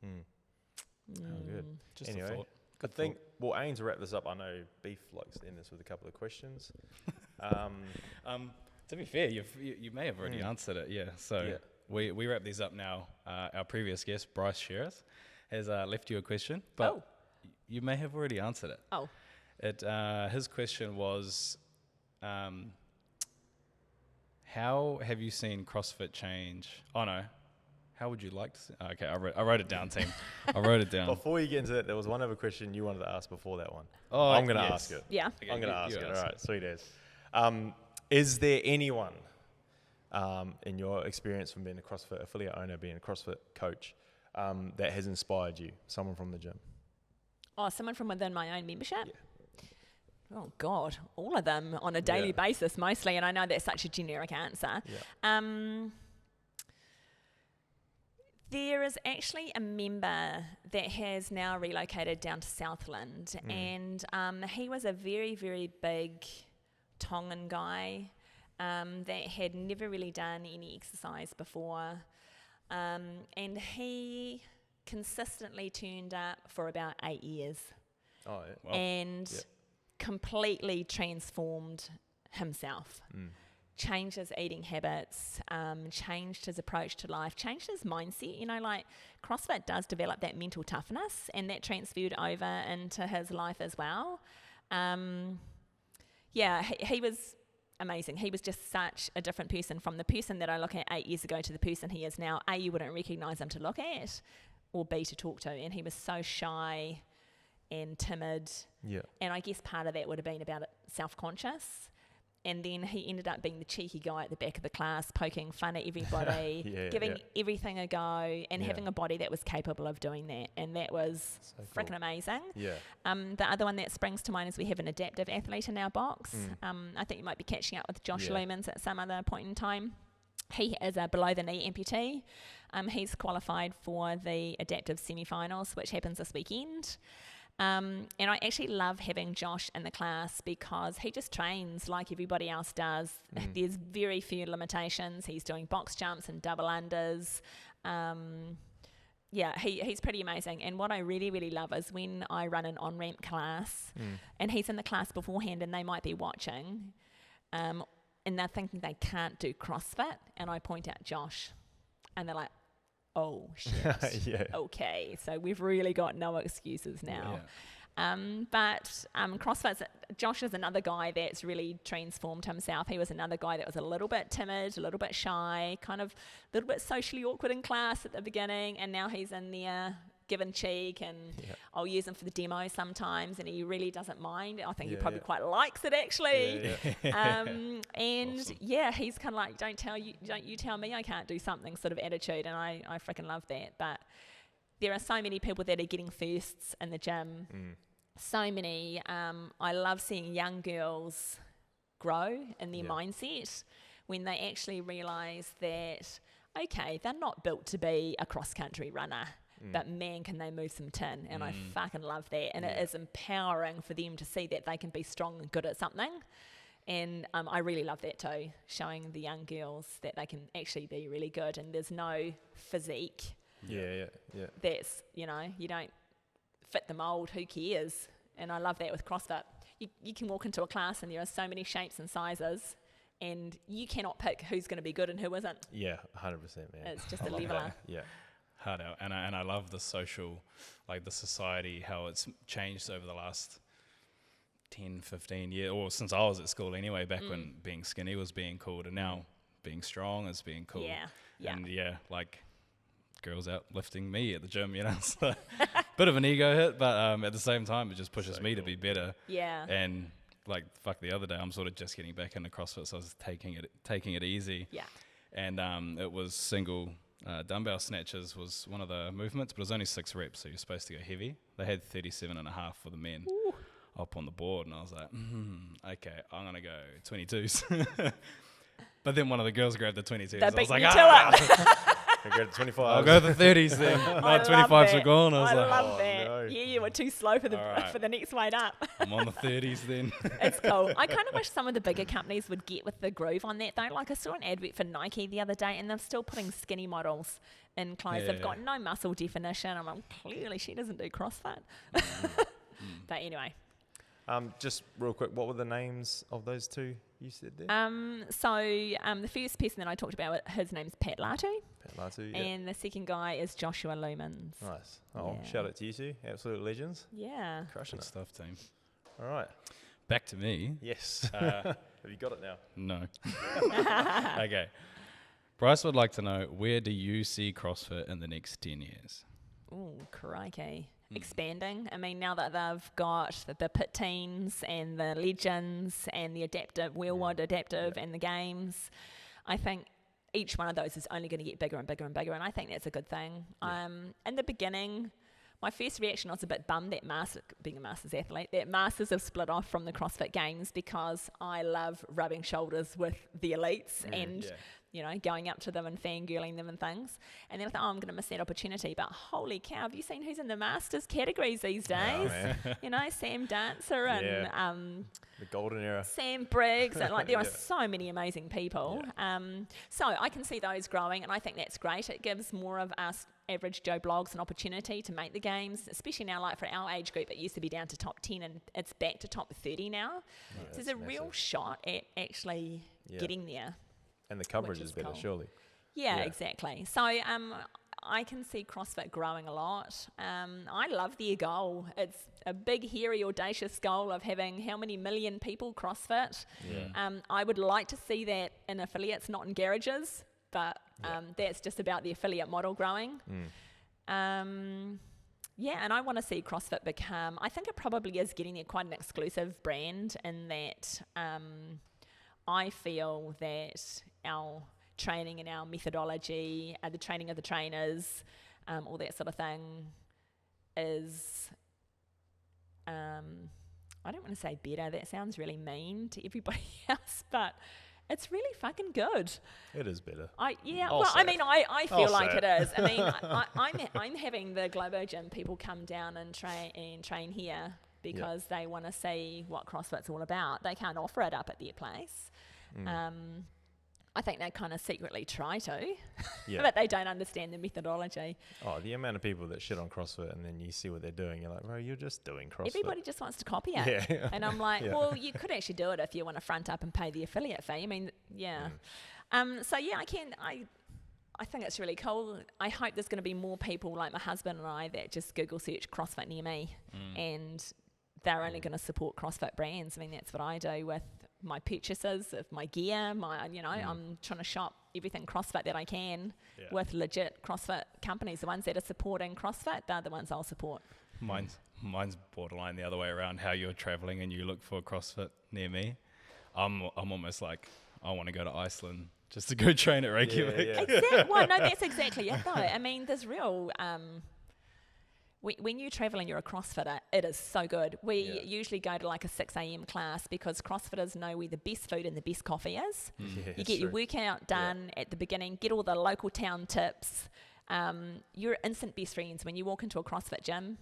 Speaker 2: Oh, good.
Speaker 1: Just
Speaker 2: anyway,
Speaker 1: a thought.
Speaker 2: I think we'll aim to wrap this up. I know Beef likes to end this with a couple of questions.
Speaker 1: To be fair, you may have already answered it. Yeah. So we wrap these up now. Our previous guest, Bryce Sheriff, has left you a question, but you may have already answered it.
Speaker 3: Oh.
Speaker 1: His question was, how have you seen CrossFit change? Oh no, how would you like to see? Okay, I wrote it down, team. I wrote it down.
Speaker 2: Before you get into that, there was one other question you wanted to ask before that one.
Speaker 1: Oh,
Speaker 2: I'm going to ask it.
Speaker 3: Yeah.
Speaker 1: Okay,
Speaker 2: I'm going to ask it.
Speaker 1: ask
Speaker 2: All right, sweet as. Is there anyone in your experience from being a CrossFit affiliate owner, being a CrossFit coach, that has inspired you? Someone from the gym?
Speaker 3: Oh, someone from within my own membership? Yeah. Oh, God, all of them on a daily basis mostly, and I know that's such a generic answer. Yeah. There is actually a member that has now relocated down to Southland, and he was a very, very big Tongan guy that had never really done any exercise before, and he consistently turned up for about 8 years.
Speaker 2: Oh, yeah. Wow.
Speaker 3: And completely transformed himself. Changed his eating habits, changed his approach to life, changed his mindset. You know, like CrossFit does develop that mental toughness, and that transferred over into his life as well. He was amazing. He was just such a different person from the person that I look at 8 years ago to the person he is now. A, you wouldn't recognise him to look at, or B, to talk to. And he was so shy and timid. Yeah. And I guess part of that would have been about self-conscious. And then he ended up being the cheeky guy at the back of the class, poking fun at everybody, giving everything a go, and having a body that was capable of doing that. And that was so freaking amazing. Yeah. The other one that springs to mind is we have an adaptive athlete in our box. I think you might be catching up with Josh Lumans at some other point in time. He is a below-the-knee amputee. He's qualified for the adaptive semi-finals, which happens this weekend. And I actually love having Josh in the class because he just trains like everybody else does. There's very few limitations. He's doing box jumps and double unders. He's pretty amazing. And what I really, really love is when I run an on-ramp class and he's in the class beforehand and they might be watching and they're thinking they can't do CrossFit, and I point out Josh and they're like, oh shit. Okay, so we've really got no excuses now. But Josh is another guy that's really transformed himself. He was another guy that was a little bit timid, a little bit shy, kind of a little bit socially awkward in class at the beginning, and now he's in there giving cheek, and I'll use him for the demo sometimes, and he really doesn't mind. I think he probably quite likes it actually. And awesome. He's kind of like, don't you tell me I can't do something sort of attitude, and I freaking love that. But there are so many people that are getting firsts in the gym. So many. I love seeing young girls grow in their mindset when they actually realise that, okay, they're not built to be a cross-country runner, but man, can they move some tin. And I fucking love that. And it is empowering for them to see that they can be strong and good at something. And I really love that too, showing the young girls that they can actually be really good. And there's no physique. That's, you don't fit the mould, who cares? And I love that with CrossFit. You can walk into a class and there are so many shapes and sizes, and you cannot pick who's going to be good and who isn't. Yeah, 100%, man. It's just a leveler. Yeah.
Speaker 1: Hard out. And I love the social, like the society, how it's changed over the last 10, 15 years, or since I was at school anyway, back when being skinny was being cool, and now being strong is being cool. And like girls out lifting me at the gym, so bit of an ego hit, but at the same time it just pushes me to be better. And like the other day I'm sort of just getting back into CrossFit, so I was taking it easy. And it was single dumbbell snatches was one of the movements, but it was only 6 reps, so you're supposed to go heavy. They had 37.5 for the men up on the board, and I was like, okay, I'm gonna go 22s. But then one of the girls grabbed the 22s.
Speaker 3: I
Speaker 1: was like,
Speaker 2: I go to 25.
Speaker 1: I'll go the 30s then. My 25s are gone. I was like,
Speaker 3: love that. No. Yeah, you were too slow for the next weight up.
Speaker 1: I'm on the 30s then.
Speaker 3: It's cool. I kind of wish some of the bigger companies would get with the groove on that though. Like I saw an advert for Nike the other day, and they're still putting skinny models in clothes. They've got no muscle definition. I'm like, clearly she doesn't do CrossFit. But anyway.
Speaker 2: Just real quick, what were the names of those two you said there?
Speaker 3: So the first person that I talked about, his name's Pat Latu. And the second guy is Joshua Lumens.
Speaker 2: Nice. Oh, shout out to you two, absolute legends.
Speaker 3: Yeah.
Speaker 2: Crushing
Speaker 1: Good stuff, team.
Speaker 2: All right.
Speaker 1: Back to me.
Speaker 2: Yes. Have you got it now?
Speaker 1: No. Okay. Bryce would like to know, where do you see CrossFit in the next 10 years?
Speaker 3: Ooh, crikey. Expanding. I mean, now that they've got the pit teams and the legends and the adaptive, wheelwide adaptive and the games, I think each one of those is only going to get bigger and bigger and bigger, and I think that's a good thing. In the beginning, my first reaction, I was a bit bummed that being a Masters athlete, that Masters have split off from the CrossFit Games, because I love rubbing shoulders with the elites and going up to them and fangirling them and things. And then I thought, I'm going to miss that opportunity. But holy cow, have you seen who's in the Masters categories these days? Sam Dancer and
Speaker 2: the golden era.
Speaker 3: Sam Briggs. And there are so many amazing people. So I can see those growing, and I think that's great. It gives more of us average Joe blogs an opportunity to make the games, especially now, like for our age group, it used to be down to top 10 and it's back to top 30 now. So there's a real shot at actually getting there.
Speaker 2: And the coverage is better, surely.
Speaker 3: Yeah, exactly. So I can see CrossFit growing a lot. I love their goal. It's a big, hairy, audacious goal of having how many million people CrossFit. I would like to see that in affiliates, not in garages, but that's just about the affiliate model growing. And I want to see CrossFit become, I think it probably is getting there, quite an exclusive brand, in that I feel that our training and our methodology, the training of the trainers, all that sort of thing is, I don't want to say better, that sounds really mean to everybody else, but it's really fucking good.
Speaker 2: It is better.
Speaker 3: I feel like it is. I mean, I'm having the Globo Gym people come down and train here because they want to see what CrossFit's all about. They can't offer it up at their place. I think they kind of secretly try to, but they don't understand the methodology.
Speaker 2: Oh, the amount of people that shit on CrossFit, and then you see what they're doing, you're like, bro, you're just doing CrossFit.
Speaker 3: Everybody just wants to copy it. And I'm like, well, you could actually do it if you want to front up and pay the affiliate fee. I mean, I think it's really cool. I hope there's going to be more people like my husband and I that just Google search CrossFit near me, and they're only going to support CrossFit brands. I mean, that's what I do with my purchases of my gear. I'm trying to shop everything CrossFit that I can with legit CrossFit companies. The ones that are supporting CrossFit, they're the ones I'll support.
Speaker 1: Mine's borderline the other way around. How you're traveling and you look for CrossFit near me, I'm almost like, I want to go to Iceland just to go train at Reykjavik.
Speaker 3: Exactly. Well, no, that's exactly it though. I mean, there's real when you travel and you're a CrossFitter, it is so good. We usually go to like a 6 a.m. class, because CrossFitters know where the best food and the best coffee is. You get your workout done at the beginning, get all the local town tips. You're instant best friends. When you walk into a CrossFit gym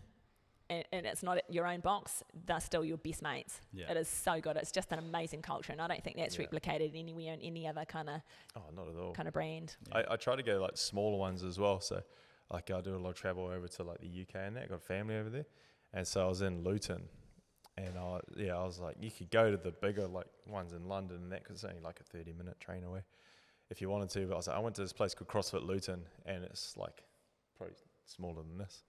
Speaker 3: and it's not your own box, they're still your best mates. It is so good. It's just an amazing culture, and I don't think that's replicated anywhere in any other kind of
Speaker 2: not at all.
Speaker 3: Kind of brand.
Speaker 2: I try to go like smaller ones as well. So like I do a lot of travel over to like the UK and that. Got family over there, and so I was in Luton, and I was like, you could go to the bigger like ones in London and that, because it's only like a 30-minute train away if you wanted to. But I was like, I went to this place called CrossFit Luton, and it's like probably smaller than this.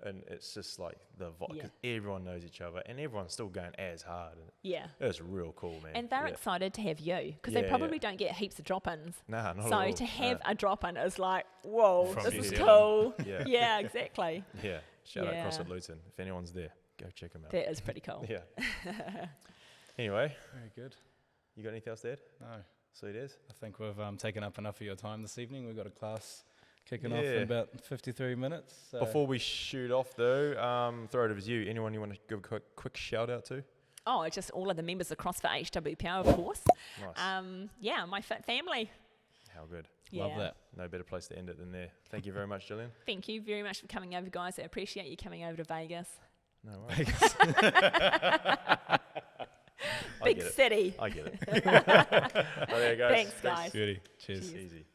Speaker 2: And it's just like because everyone knows each other and everyone's still going as hard.
Speaker 3: Yeah.
Speaker 2: It's real cool, man.
Speaker 3: And they're excited to have you because they probably don't get heaps of drop-ins.
Speaker 2: Nah, not
Speaker 3: so
Speaker 2: at all.
Speaker 3: To have a drop-in is like, whoa,
Speaker 1: From
Speaker 3: this
Speaker 1: New
Speaker 3: is
Speaker 1: Zealand.
Speaker 3: cool.
Speaker 2: Yeah.
Speaker 3: Yeah, exactly.
Speaker 2: Yeah. Shout out CrossFit Luton. If anyone's there, go check them out.
Speaker 3: That is pretty cool.
Speaker 2: Yeah. Anyway,
Speaker 1: Very good.
Speaker 2: you got anything else to add?
Speaker 1: No,
Speaker 2: Sweet as.
Speaker 1: I think we've taken up enough of your time this evening. We've got a class kicking off in about 53 minutes. So.
Speaker 2: Before we shoot off though, throw it over to you. Anyone you want to give a quick shout out to?
Speaker 3: Oh, just all of the members of CrossFit HWPO, of course.
Speaker 2: Nice.
Speaker 3: My fit family.
Speaker 2: How good.
Speaker 1: Love that.
Speaker 2: No better place to end it than there. Thank you very much, Jillian.
Speaker 3: Thank you very much for coming over, guys. I appreciate you coming over to Vegas.
Speaker 2: No worries.
Speaker 3: Big city.
Speaker 2: I get it. Well, there you go.
Speaker 3: Thanks, guys.
Speaker 1: Beauty. Cheers.
Speaker 2: Easy.